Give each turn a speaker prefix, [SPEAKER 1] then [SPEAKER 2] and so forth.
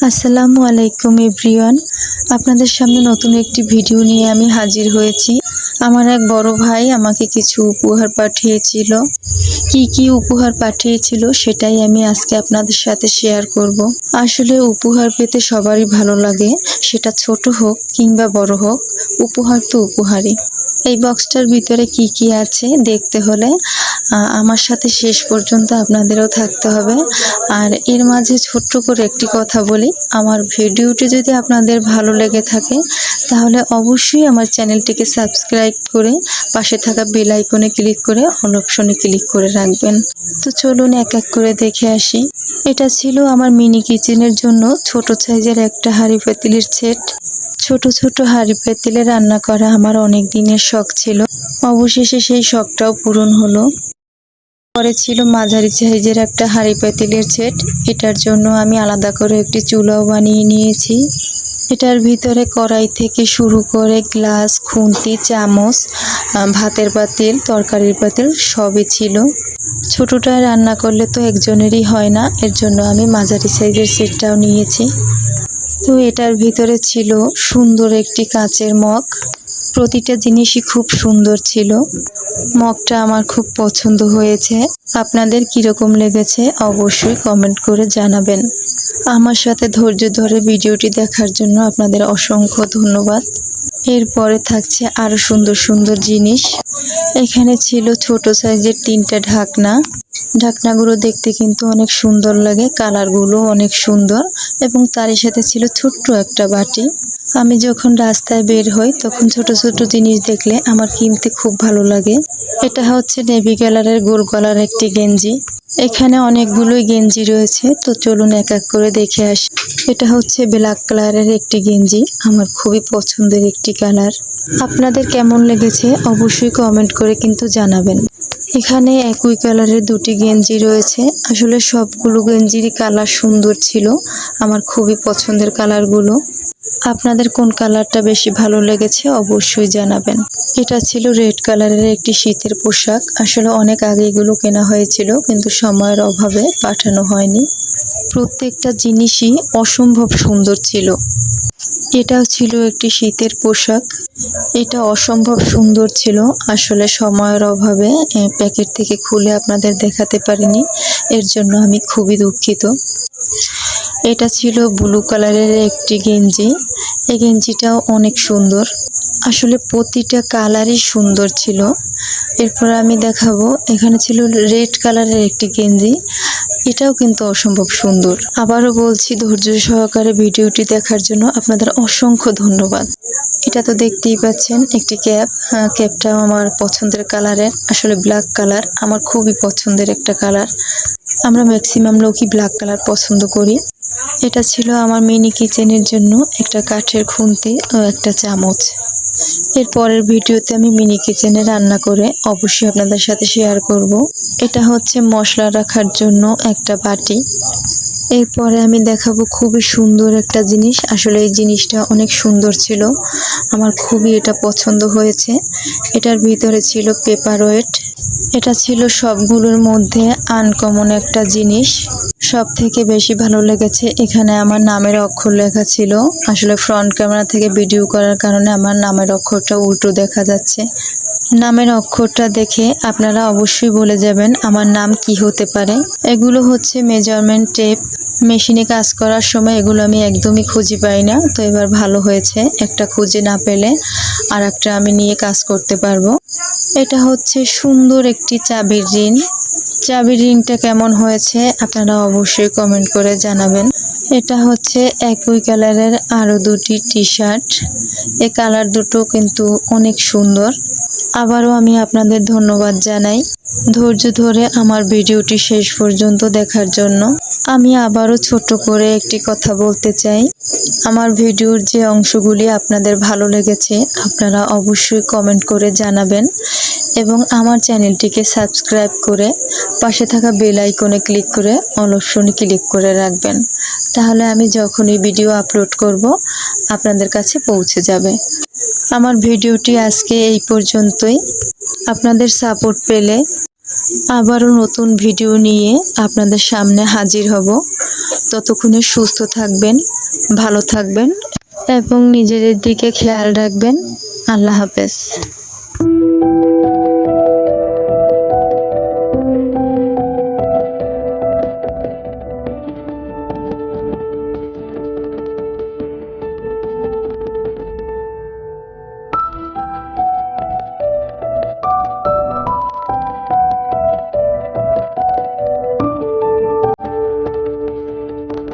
[SPEAKER 1] আসসালামু আলাইকুম এভরিওয়ান। আপনাদের সামনে নতুন একটি ভিডিও নিয়ে আমি হাজির হয়েছি। আমার এক বড় ভাই আমাকে কিছু উপহার পাঠিয়েছিল। কি উপহার পাঠিয়েছিল সেটাই আমি আজকে আপনাদের সাথে শেয়ার করব। আসলে উপহার পেতে সবারই ভালো লাগে, সেটা ছোট হোক কিংবা বড় হোক, উপহার তো উপহারই। এই বক্সটার ভিতরে কি আছে দেখতে হলে আমার সাথে শেষ পর্যন্ত আপনাদেরও থাকতে হবে। আর এর মাঝে ছোট্ট করে একটি কথা বলি, আমার ভিডিওটি যদি আপনাদের ভালো লেগে থাকে তাহলে অবশ্যই আমার চ্যানেলটিকে সাবস্ক্রাইব করে পাশে থাকা বেল আইকনে ক্লিক করে অল অপশনে ক্লিক করে রাখবেন। তো চলুন এক এক করে দেখে আসি। এটা ছিল আমার মিনি কিচেনের জন্য ছোট সাইজের একটা হাঁড়ি পাতিলের সেট। ছোট ছোট হাঁড়ি পাতিলে রান্না করা আমার অনেক দিনের শখ ছিল, অবশেষে সেই শখটাও পূরণ হলো। পরে ছিল মাঝারি সাইজের একটা হাঁড়ি পাতিলের সেট। এটার জন্য আমি আলাদা করে একটি চুলাও বানিয়ে নিয়েছি। এটার ভিতরে কড়াই থেকে শুরু করে গ্লাস, খুন্তি, চামচ, ভাতের পাতিল, তরকারির পাতিল সবই ছিল। ছোটটায় রান্না করলে তো একজনেরই হয় না, এর জন্য আমি মাঝারি সাইজের সেটটাও নিয়েছি। তো এটার ভিতরে ছিল সুন্দর একটি কাচের মগ। প্রতিটা জিনিসই খুব সুন্দর ছিল। মগটা আমার খুব পছন্দ হয়েছে। আপনাদের কিরকম লেগেছে অবশ্যই কমেন্ট করে জানাবেন। আমার সাথে ধৈর্য ধরে ভিডিওটি দেখার জন্য আপনাদের অসংখ্য ধন্যবাদ। এরপরে থাকছে আরো সুন্দর সুন্দর জিনিস। এখানে ছিল ছোট সাইজের 3টা ঢাকনা। ঢাকনাগুলো দেখতে কিন্তু অনেক সুন্দর লাগে, কালারগুলো অনেক সুন্দর, এবং তারই সাথে ছিল ছোট্ট একটা বাটি। আমি যখন রাস্তায় বের হই তখন ছোট ছোট জিনিস দেখলে আমার কিনতে খুব ভালো লাগে। এটা হচ্ছে নেভি কালারের গোল গলার একটি গেঞ্জি। এখানে অনেকগুলোই গেঞ্জি রয়েছে, তো চলুন এক এক করে দেখে আসি। এটা হচ্ছে ব্ল্যাক কালারের একটি গেঞ্জি, আমার খুবই পছন্দের একটি কালার। আপনাদের কেমন লেগেছে অবশ্যই কমেন্ট করে কিন্তু জানাবেন। এখানে একই কালারের 2টি গেঞ্জি রয়েছে। আসলে সবগুলো গেঞ্জিরই কালার সুন্দর ছিল, আমার খুবই পছন্দের কালারগুলো। আপনাদের কোন কালারটা বেশি ভালো লেগেছে অবশ্যই জানাবেন। এটা ছিল রেড কালারের একটি শীতের পোশাক। আসলে অনেক আগে এগুলো কেনা হয়েছিল, কিন্তু সময়ের অভাবে পাঠানো হয়নি। প্রত্যেকটা জিনিসই অসম্ভব সুন্দর ছিল। এটাও ছিল একটি শীতের পোশাক। এটা অসম্ভব সুন্দর ছিল, আসলে সময়ের অভাবে প্যাকেট থেকে খুলে আপনাদের দেখাতে পারিনি, এর জন্য আমি খুবই দুঃখিত। এটা ছিল ব্লু কালারের একটি গেঞ্জি। এই গেঞ্জিটাও অনেক সুন্দর, আসলে প্রতিটা কালারই সুন্দর ছিল। এরপর আমি দেখাবো, এখানে ছিল রেড কালারের একটি গেঞ্জি। এটাও কিন্তু অসম্ভব সুন্দর। আবারও বলছি, ধৈর্য সহকারে ভিডিওটি দেখার জন্য আপনাদের অসংখ্য ধন্যবাদ। এটা তো দেখতেই পাচ্ছেন একটি ক্যাপ। ক্যাপটাও আমার পছন্দের কালারের, আসলে ব্ল্যাক কালার আমার খুবই পছন্দের একটা কালার। আমরা ম্যাক্সিমাম লোকই ব্ল্যাক কালার পছন্দ করি। এটা ছিল আমার মিনি কিচেনের জন্য একটা কাঠের খুন্তি ও একটা চামচ। এর পরের ভিডিওতে আমি মিনি কিচেনে রান্না করে অবশ্যই আপনাদের সাথে শেয়ার করব। এটা হচ্ছে মশলা রাখার জন্য একটা বাটি। এরপরে আমি দেখাবো খুবই সুন্দর একটা জিনিস। আসলে এই জিনিসটা অনেক সুন্দর ছিল, আমার খুবই এটা পছন্দ হয়েছে। এটার ভিতরে ছিল পেপার ওয়েট। এটা ছিল সবগুলোর মধ্যে আনকমন একটা জিনিস। সব থেকে বেশি ভালো লেগেছে, এখানে আমার নামের অক্ষর লেখা ছিল। আসলে ফ্রন্ট ক্যামেরা থেকে ভিডিও করার কারণে আমার নামের অক্ষরটা উল্টো দেখা যাচ্ছে। নামের অক্ষরটা দেখে আপনারা অবশ্যই বলে যাবেন আমার নাম কি হতে পারে। এগুলো হচ্ছে মেজারমেন্ট টেপ। মেশিনে কাজ করার সময় এগুলো আমি একদমই খুঁজে পাই না, তো এবার ভালো হয়েছে, একটা খুঁজে না পেলে আর একটা আমি নিয়ে কাজ করতে পারবো। এটা হচ্ছে সুন্দর একটি চাবির রিং। চাবির রিংটা কেমন হয়েছে আপনারা অবশ্যই কমেন্ট করে জানাবেন। এটা হচ্ছে একই কালারের আরো 2টি টি শার্ট। এই কালার দুটো কিন্তু অনেক সুন্দর। আবারও আমি আপনাদের ধন্যবাদ জানাই ধৈর্য ধরে আমার ভিডিওটি শেষ পর্যন্ত দেখার জন্য। আমি আবারও ছোট করে একটি কথা বলতে চাই, আমার ভিডিওর যে অংশগুলি আপনাদের ভালো লেগেছে আপনারা অবশ্যই কমেন্ট করে জানাবেন, এবং আমার চ্যানেলটিকে সাবস্ক্রাইব করে পাশে থাকা বেল আইকনে ক্লিক করে অল অপশনে ক্লিক করে রাখবেন। তাহলে আমি যখনই ভিডিও আপলোড করব আপনাদের কাছে পৌঁছে যাবে। আমার ভিডিওটি আজকে এই পর্যন্তই। আপনাদের সাপোর্ট পেলে আবারও নতুন ভিডিও নিয়ে আপনাদের সামনে হাজির হব। ততক্ষণে সুস্থ থাকবেন, ভালো থাকবেন এবং নিজেদের দিকে খেয়াল রাখবেন। আল্লাহ হাফেজ।